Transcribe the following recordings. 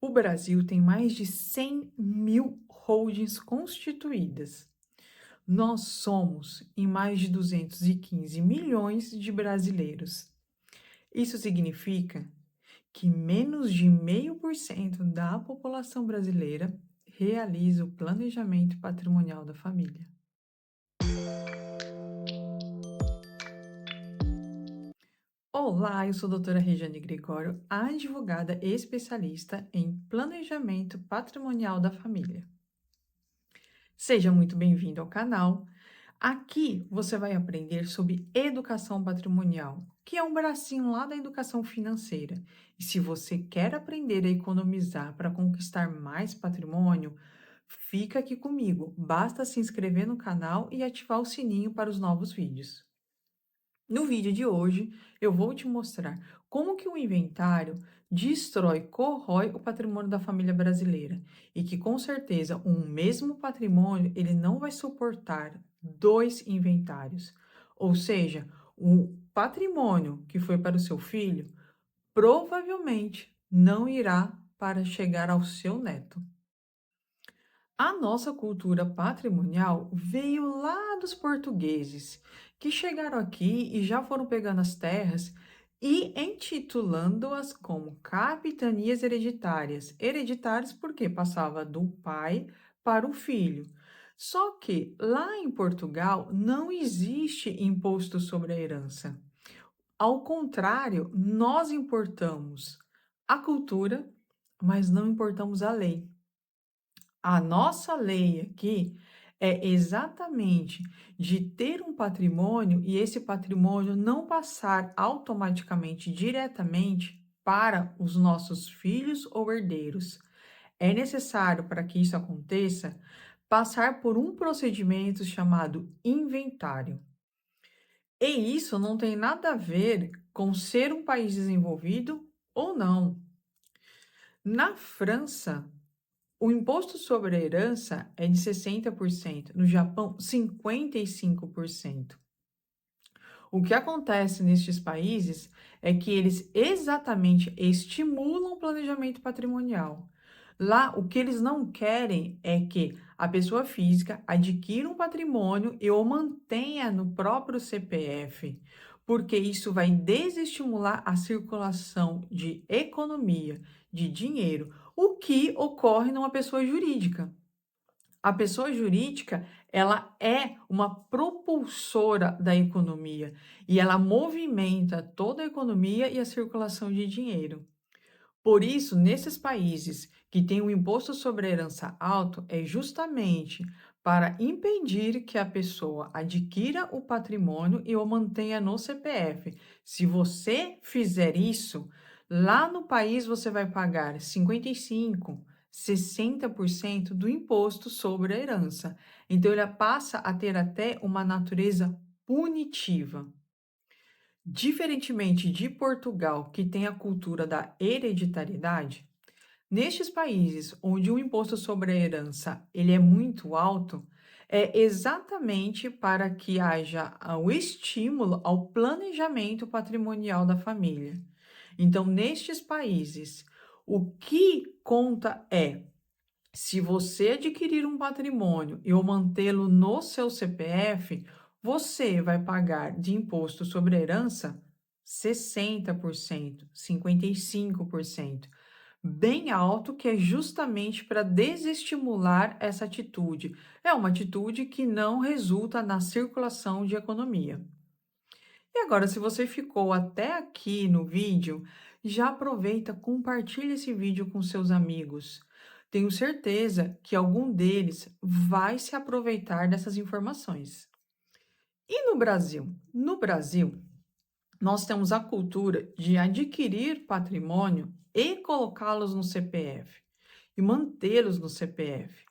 O Brasil tem mais de 100 mil holdings constituídas. Nós somos em mais de 215 milhões de brasileiros. Isso significa que menos de 0,5% da população brasileira realiza o planejamento patrimonial da família. Olá, eu sou a doutora Regiane Gregório, advogada especialista em planejamento patrimonial da família. Seja muito bem-vindo ao canal. Aqui você vai aprender sobre educação patrimonial, que é um bracinho lá da educação financeira. E se você quer aprender a economizar para conquistar mais patrimônio, fica aqui comigo. Basta se inscrever no canal e ativar o sininho para os novos vídeos. No vídeo de hoje, eu vou te mostrar como que o inventário destrói, corrói o patrimônio da família brasileira e que com certeza um mesmo patrimônio ele não vai suportar dois inventários. Ou seja, o patrimônio que foi para o seu filho provavelmente não irá para chegar ao seu neto. A nossa cultura patrimonial veio lá dos portugueses, que chegaram aqui e já foram pegando as terras e intitulando-as como capitanias hereditárias. Hereditárias porque passava do pai para o filho. Só que lá em Portugal não existe imposto sobre a herança. Ao contrário, nós importamos a cultura, mas não importamos a lei. A nossa lei aqui é exatamente de ter um patrimônio e esse patrimônio não passar automaticamente diretamente para os nossos filhos ou herdeiros. É necessário, para que isso aconteça, passar por um procedimento chamado inventário. E isso não tem nada a ver com ser um país desenvolvido ou não. Na França, o imposto sobre a herança é de 60%, no Japão, 55%. O que acontece nestes países é que eles exatamente estimulam o planejamento patrimonial. Lá, o que eles não querem é que a pessoa física adquira um patrimônio e o mantenha no próprio CPF, porque isso vai desestimular a circulação de economia, de dinheiro, o que ocorre numa pessoa jurídica. A pessoa jurídica, ela é uma propulsora da economia e ela movimenta toda a economia e a circulação de dinheiro. Por isso, nesses países que têm um imposto sobre a herança alto, é justamente para impedir que a pessoa adquira o patrimônio e o mantenha no CPF. Se você fizer isso, lá no país você vai pagar 55, 60% do imposto sobre a herança. Então, ele passa a ter até uma natureza punitiva. Diferentemente de Portugal, que tem a cultura da hereditariedade, nestes países onde o imposto sobre a herança ele é muito alto, é exatamente para que haja o estímulo ao planejamento patrimonial da família. Então, nestes países, o que conta é se você adquirir um patrimônio e o mantê-lo no seu CPF, você vai pagar de imposto sobre a herança 60%, 55%, bem alto, que é justamente para desestimular essa atitude. É uma atitude que não resulta na circulação de economia. E agora, se você ficou até aqui no vídeo, já aproveita, compartilha esse vídeo com seus amigos. Tenho certeza que algum deles vai se aproveitar dessas informações. E no Brasil? No Brasil, nós temos a cultura de adquirir patrimônio e colocá-los no CPF e mantê-los no CPF.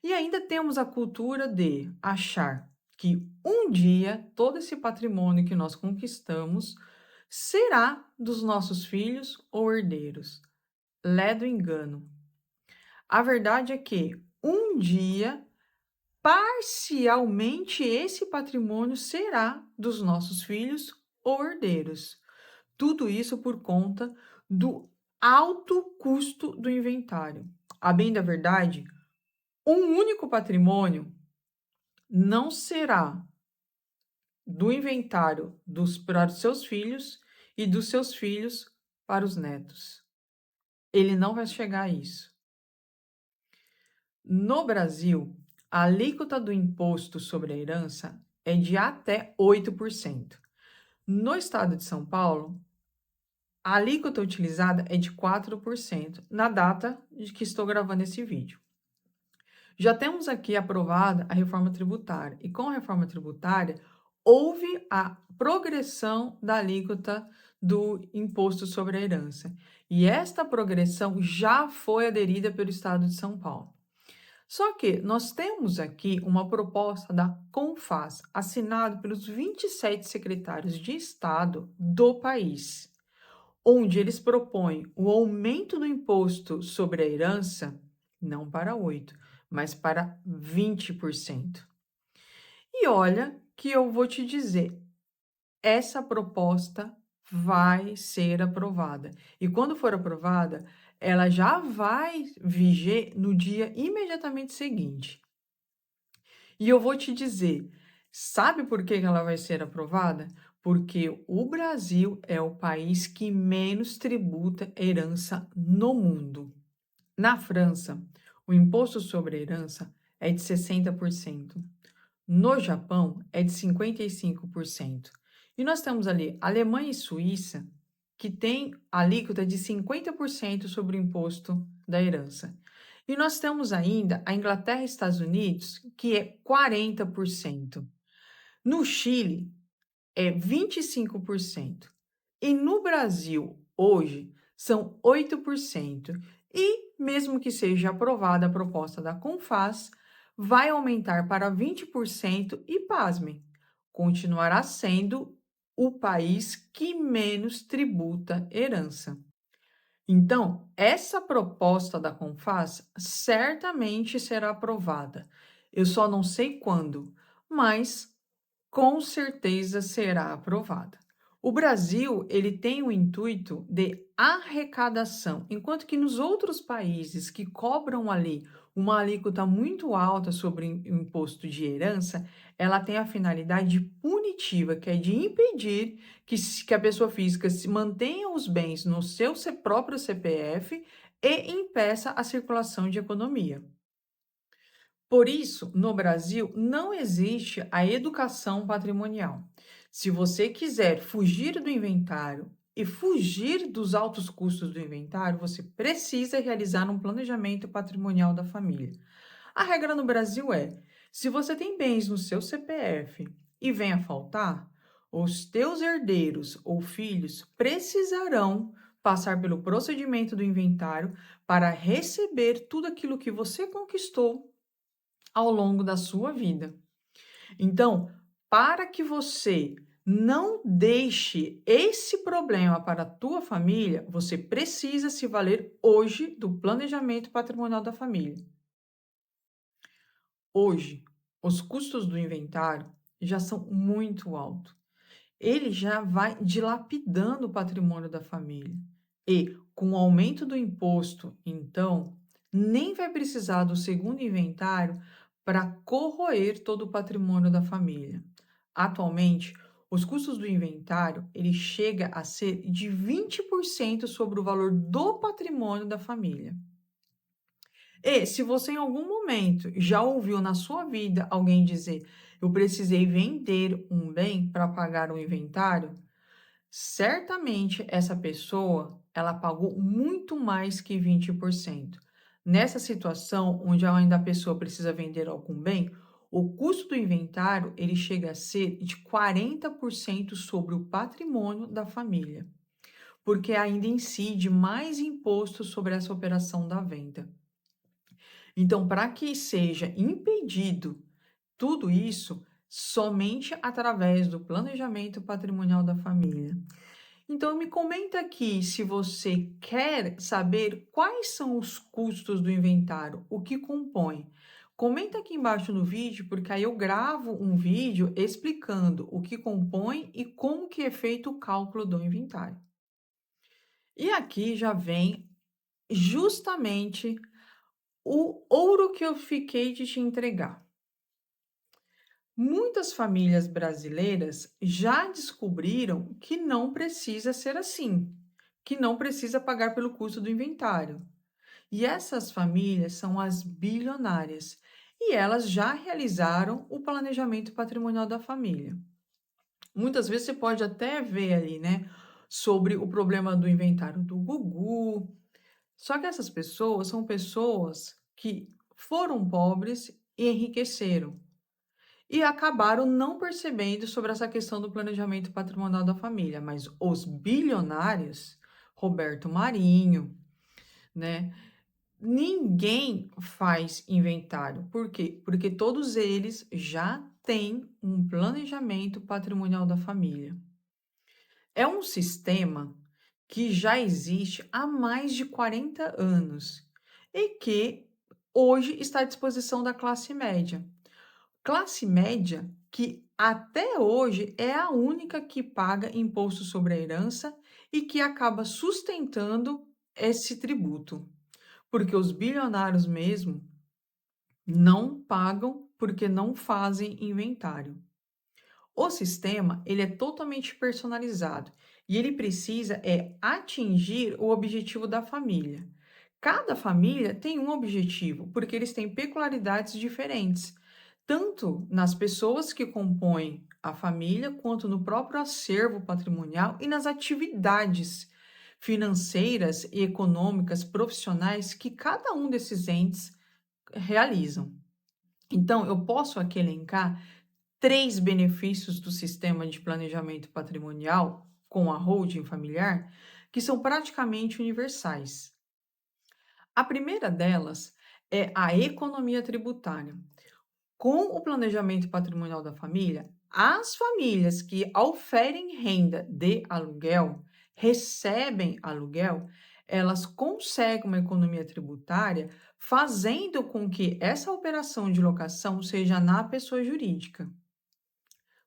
E ainda temos a cultura de achar que um dia todo esse patrimônio que nós conquistamos será dos nossos filhos ou herdeiros. Ledo engano. A verdade é que um dia, parcialmente, esse patrimônio será dos nossos filhos ou herdeiros. Tudo isso por conta do alto custo do inventário. A bem da verdade, um único patrimônio não será do inventário para os seus filhos e dos seus filhos para os netos. Ele não vai chegar a isso. No Brasil, a alíquota do imposto sobre a herança é de até 8%. No estado de São Paulo, a alíquota utilizada é de 4% na data de que estou gravando esse vídeo. Já temos aqui aprovada a reforma tributária, e com a reforma tributária houve a progressão da alíquota do imposto sobre a herança. E esta progressão já foi aderida pelo estado de São Paulo. Só que nós temos aqui uma proposta da CONFAS, assinado pelos 27 secretários de Estado do país, onde eles propõem o aumento do imposto sobre a herança, não para 8%, mas para 20%. E olha que eu vou te dizer, essa proposta vai ser aprovada. E quando for aprovada, ela já vai viger no dia imediatamente seguinte. E eu vou te dizer, sabe por que ela vai ser aprovada? Porque o Brasil é o país que menos tributa herança no mundo. Na França, o imposto sobre a herança é de 60%. No Japão, é de 55%. E nós temos ali Alemanha e Suíça, que tem alíquota de 50% sobre o imposto da herança. E nós temos ainda a Inglaterra e Estados Unidos, que é 40%. No Chile, é 25%. E no Brasil, hoje, são 8%. E, mesmo que seja aprovada a proposta da CONFAS, vai aumentar para 20% e, pasmem, continuará sendo o país que menos tributa herança. Então, essa proposta da CONFAS certamente será aprovada. Eu só não sei quando, mas com certeza será aprovada. O Brasil, ele tem o intuito de arrecadação, enquanto que nos outros países que cobram ali uma alíquota muito alta sobre o imposto de herança, ela tem a finalidade punitiva, que é de impedir que a pessoa física se mantenha os bens no seu próprio CPF e impeça a circulação de economia. Por isso, no Brasil, não existe a educação patrimonial. Se você quiser fugir do inventário e fugir dos altos custos do inventário, você precisa realizar um planejamento patrimonial da família. A regra no Brasil é: se você tem bens no seu CPF e vem a faltar, os teus herdeiros ou filhos precisarão passar pelo procedimento do inventário para receber tudo aquilo que você conquistou ao longo da sua vida. Então, para que você não deixe esse problema para a tua família, você precisa se valer hoje do planejamento patrimonial da família. Hoje, os custos do inventário já são muito altos. Ele já vai dilapidando o patrimônio da família. E, com o aumento do imposto, então, nem vai precisar do segundo inventário para corroer todo o patrimônio da família. Atualmente, os custos do inventário, ele chega a ser de 20% sobre o valor do patrimônio da família. E se você em algum momento já ouviu na sua vida alguém dizer: eu precisei vender um bem para pagar o inventário, certamente essa pessoa, ela pagou muito mais que 20%. Nessa situação, onde ainda a pessoa precisa vender algum bem, o custo do inventário, ele chega a ser de 40% sobre o patrimônio da família, porque ainda incide mais imposto sobre essa operação da venda. Então, para que seja impedido tudo isso, somente através do planejamento patrimonial da família. Então, me comenta aqui se você quer saber quais são os custos do inventário, o que compõe. Comenta aqui embaixo no vídeo, porque aí eu gravo um vídeo explicando o que compõe e como que é feito o cálculo do inventário. E aqui já vem justamente o ouro que eu fiquei de te entregar. Muitas famílias brasileiras já descobriram que não precisa ser assim, que não precisa pagar pelo custo do inventário. E essas famílias são as bilionárias, e elas já realizaram o planejamento patrimonial da família. Muitas vezes você pode até ver ali, né, sobre o problema do inventário do Gugu. Só que essas pessoas são pessoas que foram pobres e enriqueceram. E acabaram não percebendo sobre essa questão do planejamento patrimonial da família, mas os bilionários, Roberto Marinho, né? Ninguém faz inventário. Por quê? Porque todos eles já têm um planejamento patrimonial da família. É um sistema que já existe há mais de 40 anos e que hoje está à disposição da classe média. Classe média que até hoje é a única que paga imposto sobre a herança e que acaba sustentando esse tributo, porque os bilionários mesmo não pagam porque não fazem inventário. O sistema, ele é totalmente personalizado e ele precisa atingir o objetivo da família. Cada família tem um objetivo, porque eles têm peculiaridades diferentes, tanto nas pessoas que compõem a família, quanto no próprio acervo patrimonial e nas atividades financeiras e econômicas profissionais que cada um desses entes realizam. Então, eu posso aqui elencar 3 benefícios do sistema de planejamento patrimonial com a holding familiar, que são praticamente universais. A primeira delas é a economia tributária. Com o planejamento patrimonial da família, as famílias que oferem renda de aluguel, recebem aluguel, elas conseguem uma economia tributária, fazendo com que essa operação de locação seja na pessoa jurídica.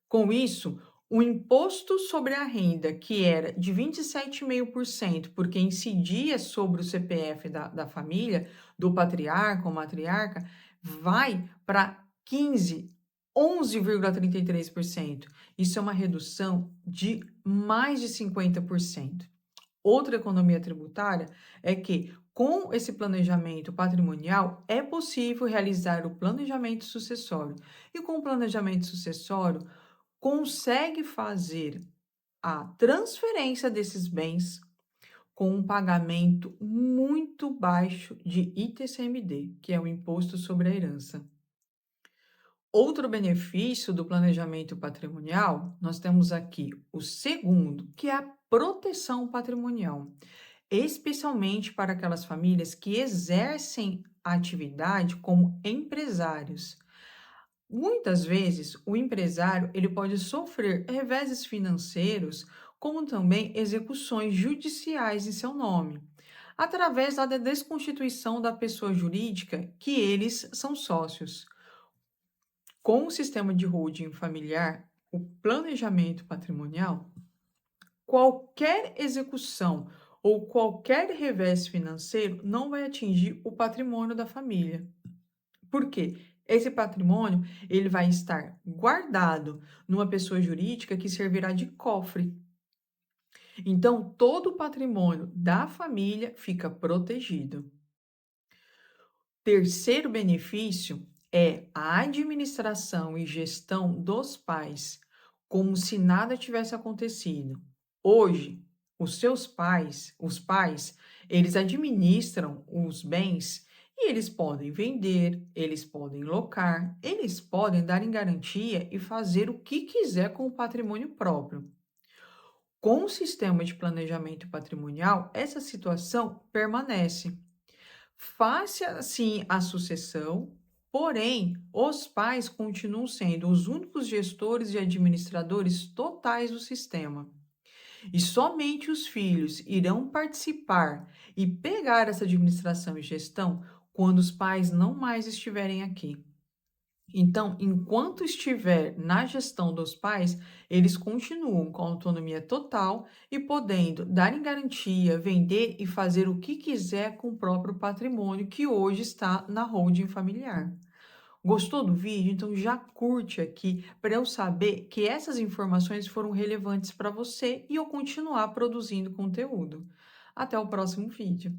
Com isso, o imposto sobre a renda, que era de 27,5%, porque incidia sobre o CPF da família, do patriarca ou matriarca, vai para 11,33%. Isso é uma redução de mais de 50%. Outra economia tributária é que, com esse planejamento patrimonial, é possível realizar o planejamento sucessório. E com o planejamento sucessório, consegue fazer a transferência desses bens com um pagamento muito baixo de ITCMD, que é o Imposto sobre a Herança. Outro benefício do planejamento patrimonial, nós temos aqui o segundo, que é a proteção patrimonial, especialmente para aquelas famílias que exercem a atividade como empresários. Muitas vezes, o empresário ele pode sofrer reveses financeiros, como também execuções judiciais em seu nome, através da desconstituição da pessoa jurídica que eles são sócios. Com o sistema de holding familiar, o planejamento patrimonial, qualquer execução ou qualquer revés financeiro não vai atingir o patrimônio da família. Por quê? Esse patrimônio, ele vai estar guardado numa pessoa jurídica que servirá de cofre. Então, todo o patrimônio da família fica protegido. Terceiro benefício é a administração e gestão dos pais, como se nada tivesse acontecido. Hoje, os pais, eles administram os bens e eles podem vender, eles podem locar, eles podem dar em garantia e fazer o que quiser com o patrimônio próprio. Com o sistema de planejamento patrimonial, essa situação permanece. Faz-se assim a sucessão, porém, os pais continuam sendo os únicos gestores e administradores totais do sistema. E somente os filhos irão participar e pegar essa administração e gestão quando os pais não mais estiverem aqui. Então, enquanto estiver na gestão dos pais, eles continuam com autonomia total e podendo dar em garantia, vender e fazer o que quiser com o próprio patrimônio que hoje está na holding familiar. Gostou do vídeo? Então já curte aqui para eu saber que essas informações foram relevantes para você e eu continuar produzindo conteúdo. Até o próximo vídeo.